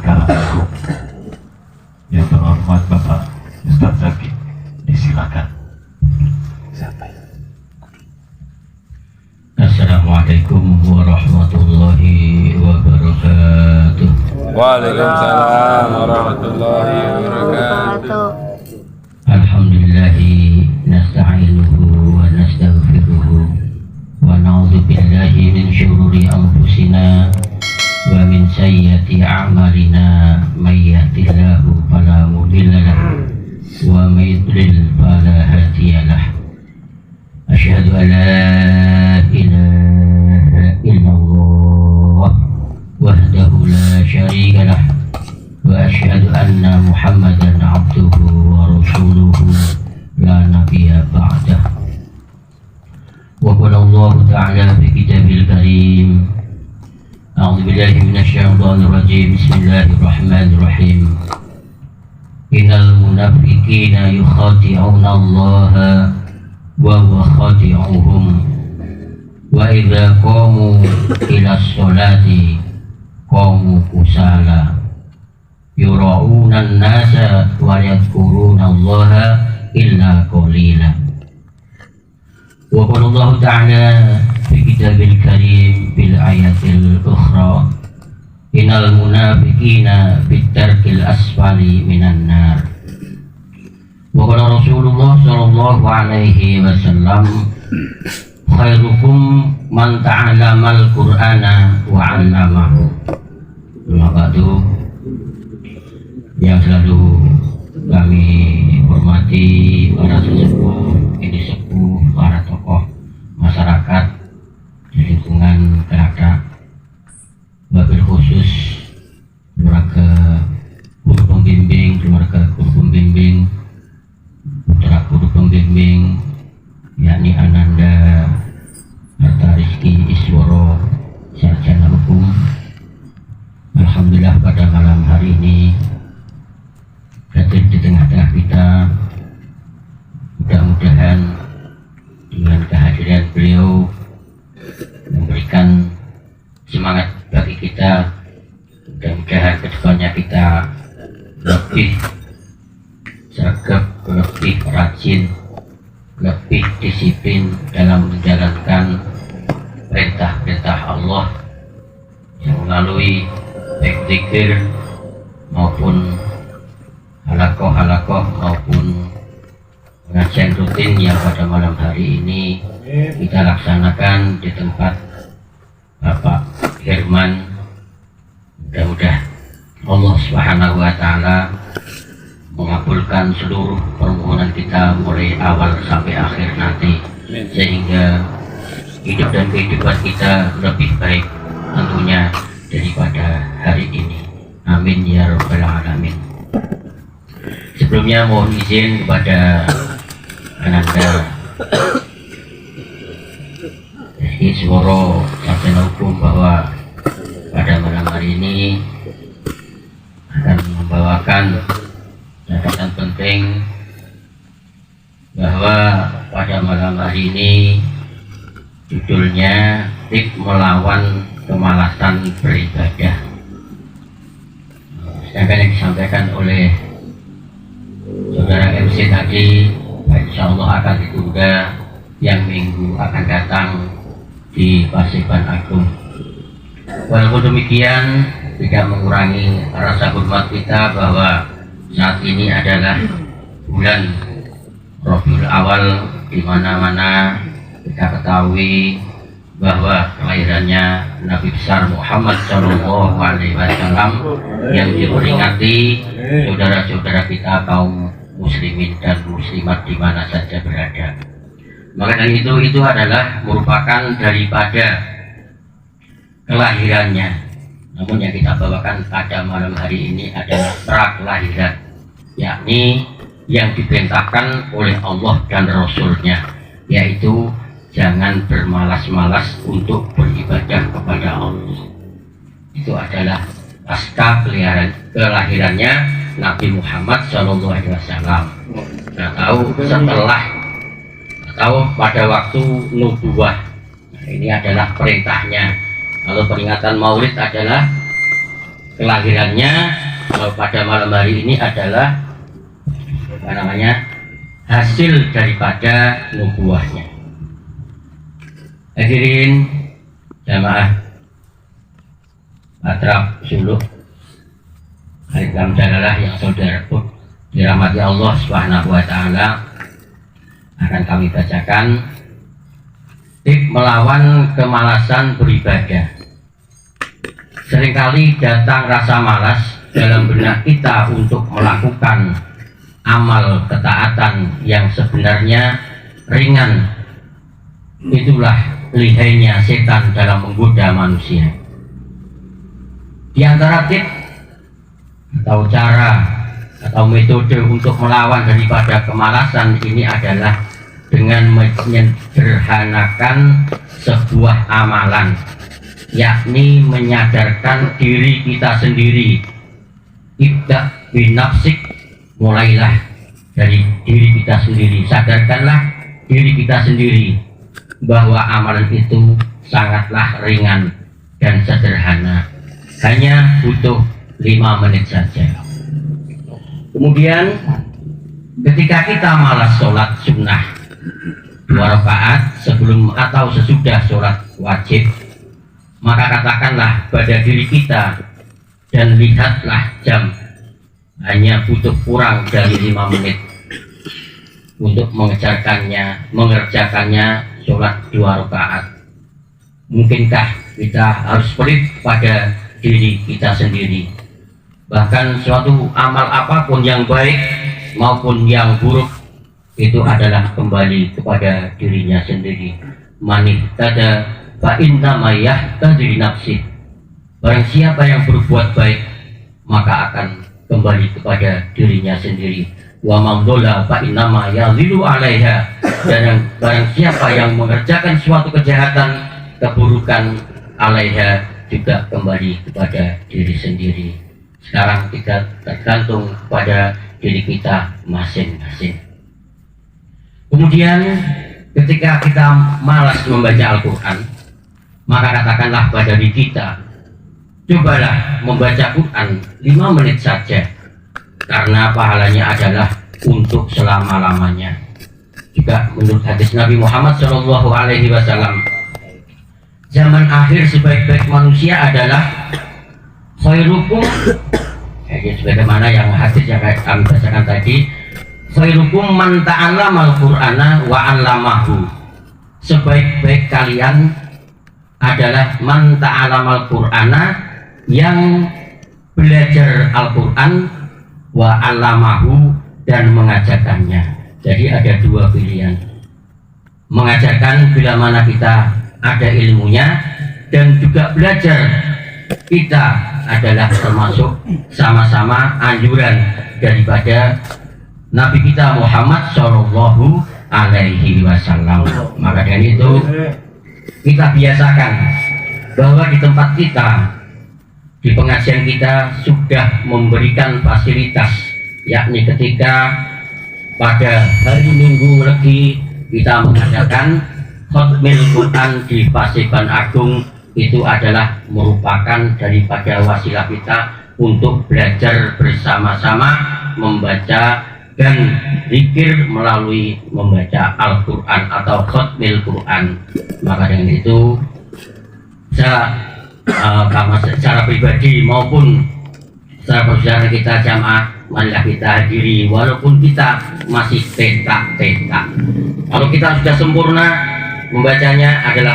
kalanganku. Yang terhormat Bapak Ustaz Zaki, disilakan. Assalamualaikum warahmatullahi wabarakatuh. Waalaikumsalam warahmatullahi wabarakatuh. Alhamdulillahi nasta'inuhu wa nastaghfiruhu wa na'udzu billahi min syururi anfusina wa min sayyiati a'malina may yahdihillahu fala mudilla lahu wa may yudlil fala hadiya lahu. Asyhadu an la ilaha illallah wahdahu la syarika lahu wa asyhadu anna Muhammadan abduhu wa rasuluhu la nabiyya ba'dah. Wa qala Allah ta'ala fi kitabil karim, a'udzu billahi minasy syaithanir rajim, bismillahirrahmanirrahim. Innal munafiqina yukhadi'una Allah wa huwa khadi'uhum wa idza qamu ila sholati qamu kusala yura'una an-nasa wa yadhkuruna Allaha illa qalila. Wa qala Allah ta'ala fi kitabil karim bil ayatil ukhra, innal munafiqina fit darkil asfali minan nar. Wa qala Rasulullah sallallahu alaihi wasallam, khairukum man ta'allamal qur'ana wa 'allamahu. Ba'du, yang selalu kami hormati para sesepuh, ini sepuh, para tokoh masyarakat di lingkungan Kelada, wabil khusus keluarga guru pembimbing, putra guru pembimbing, yakni Ananda Harta Rizki Isworo, sarjana hukum. Alhamdulillah pada malam hari ini hadir di tengah-tengah kita. Mudah-mudahan dengan kehadiran beliau memberikan semangat bagi kita. Mudah-mudahan kedepannya kita lebih sergap, lebih rajin, lebih disiplin dalam menjalankan perintah-perintah Allah yang melalui baik zikir maupun halakoh maupun pengajian rutin yang pada malam hari ini kita laksanakan di tempat Bapak Herman. Mudah-mudahan Allah Subhanahu wa Ta'ala mengabulkan seluruh permohonan kita mulai awal sampai akhir nanti, sehingga hidup dan kehidupan kita lebih baik tentunya daripada hari ini. Amin ya rabbal alamin. Sebelumnya mohon izin kepada Ananda Isworo, sarjana hukum, bahwa pada malam hari ini akan membawakan catatan penting bahwa pada malam hari ini judulnya Tip Melawan Kemalasan Beribadah. Sedangkan yang disampaikan oleh saudara MC tadi, insya Allah akan ditunda yang minggu akan datang di Paseban Agung. Walaupun demikian tidak mengurangi rasa hormat kita bahwa saat ini adalah bulan Rabiul Awal, di mana-mana kita ketahui bahwa kelahirannya Nabi besar Muhammad Shallallahu Alaihi Wasallam yang diperingati saudara-saudara kita kaum muslimin dan muslimat di mana saja berada. Maka dari itu adalah merupakan daripada kelahirannya. Namun yang kita bawakan pada malam hari ini adalah prakelahiran, yakni yang diperintahkan oleh Allah dan Rasul-Nya, yaitu jangan bermalas-malas untuk beribadah kepada Allah. Itu adalah pasca kelahirannya Nabi Muhammad SAW. Kita tahu setelah atau pada waktu nubuwah, ini adalah perintahnya. Kalau peringatan Maulid adalah kelahirannya pada malam hari ini adalah apa namanya, hasil daripada nubuahnya. Hadirin jamaah Atraf Suluh Haikam Jalalah yang saudaraku dirahmati Allah Subhanahu wa taala, akan kami bacakan tip melawan kemalasan beribadah. Seringkali datang rasa malas dalam benak kita untuk melakukan amal ketaatan yang sebenarnya ringan. Itulah lihainya setan dalam menggoda manusia. Di antara tip atau cara atau metode untuk melawan daripada kemalasan ini adalah dengan menyederhanakan sebuah amalan, yakni menyadarkan diri kita sendiri. Ibda binafsik, mulailah dari diri kita sendiri. Sadarkanlah diri kita sendiri bahwa amalan itu sangatlah ringan dan sederhana, hanya butuh 5 menit saja. Kemudian ketika kita malas sholat sunnah 2 rakaat sebelum atau sesudah sholat wajib, maka katakanlah pada diri kita dan lihatlah jam, hanya butuh kurang dari 5 menit untuk mengerjakannya sholat 2 rakaat. Mungkinkah kita harus pelit pada diri kita sendiri? Bahkan suatu amal apapun yang baik maupun yang buruk itu adalah kembali kepada dirinya sendiri. Manih tada fa inna ma yahtadi nafsi. Barang siapa yang berbuat baik maka akan kembali kepada dirinya sendiri. Wa man dhalla fa inna ma yadhillu 'alaiha. Dan barang siapa yang mengerjakan suatu kejahatan, keburukan, 'alaiha, juga kembali kepada diri sendiri. Sekarang kita tergantung pada diri kita masing-masing. Kemudian ketika kita malas membaca Al-Quran, maka katakanlah pada diri kita, cobalah membaca Quran 5 menit saja, karena pahalanya adalah untuk selama-lamanya. Juga menurut hadis Nabi Muhammad SAW, zaman akhir sebaik-baik manusia adalah khairukum, sebagaimana yang hadis yang kami bacakan tadi, khairukum man ta'allamal Qur'ana wa 'allamahu. Sebaik-baik kalian adalah man ta'allamal Qur'ana, yang belajar Al-Quran, wa 'allamahu, dan mengajarkannya. Jadi ada 2 pilihan. Mengajarkan bila mana kita ada ilmunya, dan juga belajar kita adalah termasuk sama-sama anjuran daripada Nabi kita Muhammad Shallallahu Alaihi Wasallam. Maka dari itu kita biasakan bahwa di tempat kita, di pengajian kita sudah memberikan fasilitas, yakni ketika pada hari Minggu Legi kita mengadakan Khatmil Quran di Paseban Agung. Itu adalah merupakan daripada wasilah kita untuk belajar bersama-sama membaca dan zikir melalui membaca Al-Quran atau Khatmil Quran. Maka dengan itu secara pribadi maupun secara persaudaraan kita jamaah, marilah kita hadiri walaupun kita masih petak-petak. Kalau kita sudah sempurna membacanya adalah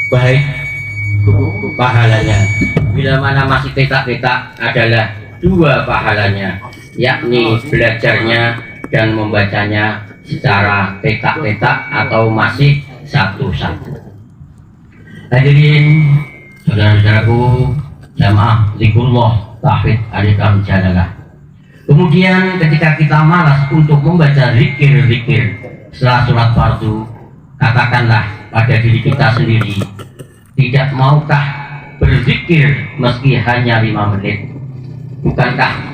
baik pahalanya. Bila mana masih petak-petak adalah 2 pahalanya, yakni belajarnya dan membacanya secara petak-petak atau masih satu-satu. Hadirin saudara-saudaraku jamaah zikrullah tauhid Haikam Jalalah. Kemudian ketika kita malas untuk membaca zikir-zikir setelah sholat fardu, katakanlah pada diri kita sendiri, tidak maukah berzikir meski hanya 5 menit? Bukankah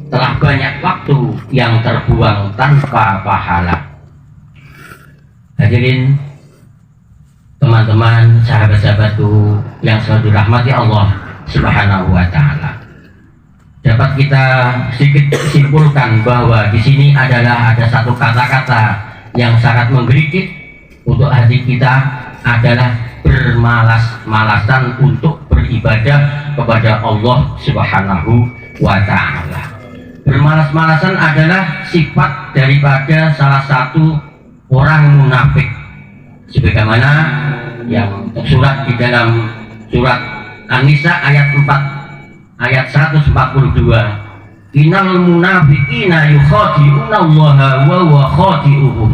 telah banyak waktu yang terbuang tanpa pahala? Hadirin teman-teman, sahabat-sahabatku yang selalu dirahmati Allah Subhanahu wa taala. Dapat kita sedikit simpulkan bahwa di sini adalah ada satu kata-kata yang sangat menggelitik untuk hati kita, adalah bermalas-malasan untuk beribadah kepada Allah Subhanahu wa taala. Bermalas-malasan adalah sifat daripada salah satu orang munafik, sebagaimana yang tersurat di dalam surat An-Nisa ayat 142. Innal munafiqina yukhadi'una Allaha wa huwa khadi'uhum.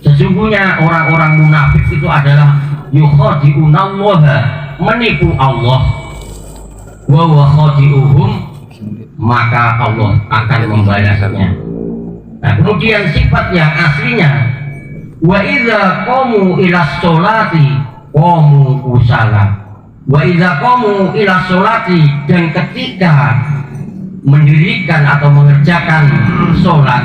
Sesungguhnya orang-orang munafik itu adalah yukhadi'una Allaha, menipu Allah, wa huwa khadi'uhum, maka Allah akan membalasnya. Nah, kemudian sifat yang aslinya, wa idza qamu ila sholati qamu kusala. Wa idza qamu ila sholati, dan ketika mendirikan atau mengerjakan sholat,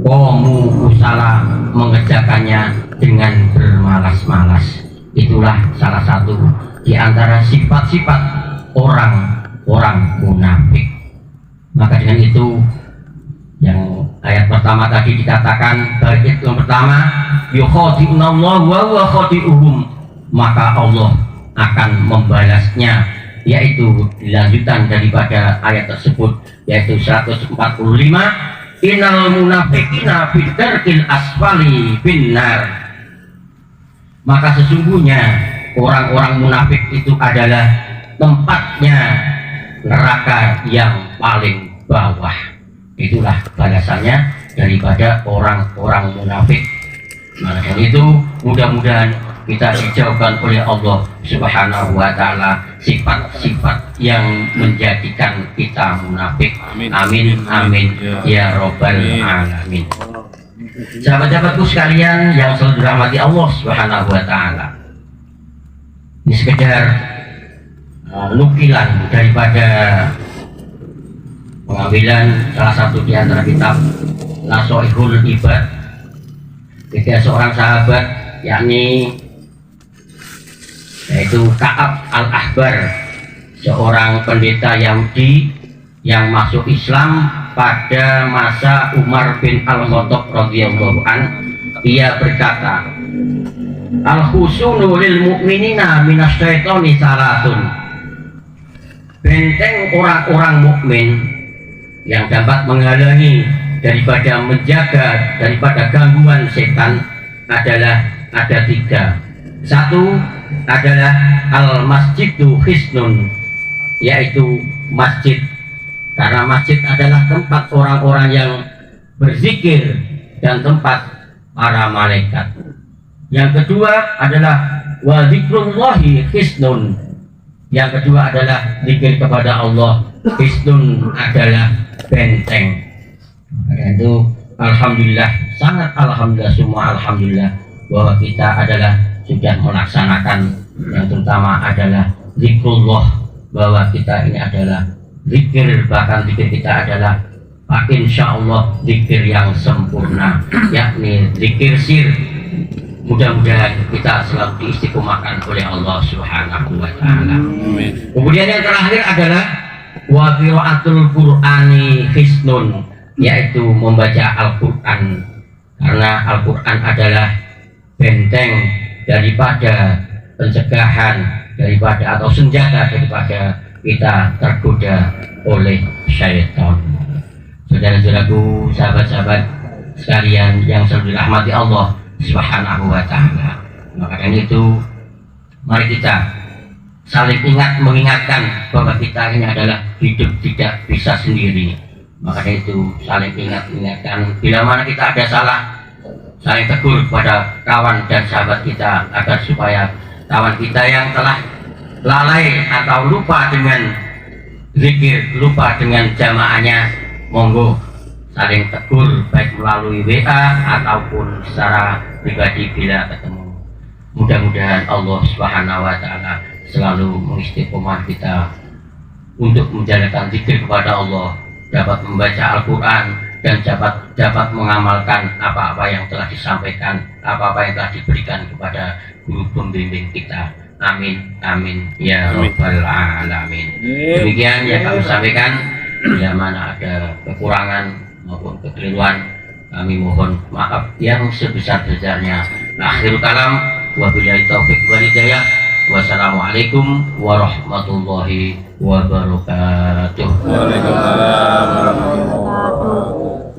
qamu kusala, mengerjakannya dengan bermalas-malas. Itulah salah satu di antara sifat-sifat orang-orang munafik. Maka dengan itu, yang ayat pertama tadi dikatakan, bait yang pertama, yukhadi'una Allah wa huwa khadi'uhum, maka Allah akan membalasnya, yaitu lanjutan daripada ayat tersebut, yaitu 145, innal munafiqina fi darkil asfali finnar. Maka sesungguhnya orang-orang munafik itu adalah tempatnya neraka yang paling bawah. Itulah balasannya daripada orang-orang munafik. Maka dari itu mudah-mudahan kita dijauhkan oleh Allah Subhanahu wa taala sifat-sifat yang menjadikan kita munafik. Amin amin ya robbal alamin. Sahabat-sahabatku sekalian yang selalu dirahmati Allah Subhanahu wa taala, ini sekedar nukilan daripada pengambilan salah satu di antara kitab Nasoihul Ibad, ketika seorang sahabat, yaitu Ka'ab al-Ahbar, seorang pendeta Yahudi yang masuk Islam pada masa Umar bin Al-Khattab radhiyallahu an, ia berkata, al-husunu lil mu'minina minasyaitoni salatun. Benteng orang-orang mukmin yang dapat menghalangi daripada menjaga daripada gangguan setan adalah ada 3. Satu adalah al-masjidu hisnun, yaitu masjid, karena masjid adalah tempat orang-orang yang berzikir dan tempat para malaikat. Yang kedua adalah wa zikrullahi hisnun, yang kedua adalah zikir kepada Allah. Hisnun adalah benteng. Karena itu alhamdulillah, sangat alhamdulillah, semua alhamdulillah bahwa kita adalah sudah melaksanakan yang terutama adalah zikrullah, bahwa kita ini adalah zikir, bahkan zikir kita adalah insyaallah zikir yang sempurna, yakni zikir sir. Mudah-mudahan kita selalu diistiqomahkan oleh Allah Subhanahu wa taala. Kemudian yang terakhir adalah wa qiraatul Qur'ani hisnun, yaitu membaca Al-Qur'an, karena Al-Qur'an adalah benteng daripada pencegahan daripada atau senjata daripada kita tergoda oleh syaitan. Saudara-saudaraku, sahabat-sahabat sekalian yang selalu dirahmati Allah Subhanahu wa taala, maka dari itu mari kita saling mengingatkan bahwa kita ini adalah hidup tidak bisa sendiri. Maka dari itu saling mengingatkan, bila mana kita ada salah, saling tegur kepada kawan dan sahabat kita, agar supaya kawan kita yang telah lalai atau lupa dengan zikir, lupa dengan jamaahnya, monggo saling tegur baik melalui WA ataupun secara pribadi bila ketemu. Mudah-mudahan Allah Subhanahu wa taala selalu mengistiqomah kita untuk menjalankan zikir kepada Allah, dapat membaca Al-Quran dan dapat mengamalkan apa-apa yang telah disampaikan, apa-apa yang telah diberikan kepada guru pembimbing kita. Amin, amin, ya Amin. Rabbal Alamin. Demikian yang kami sampaikan. Bila mana ada kekurangan maupun kekeliruan, kami mohon maaf yang sebesar-besarnya. Akhir kalam, wabillahi taufik wal hidayah. Wassalamualaikum warahmatullahi wabarakatuh. Waalaikumsalam warahmatullahi wabarakatuh.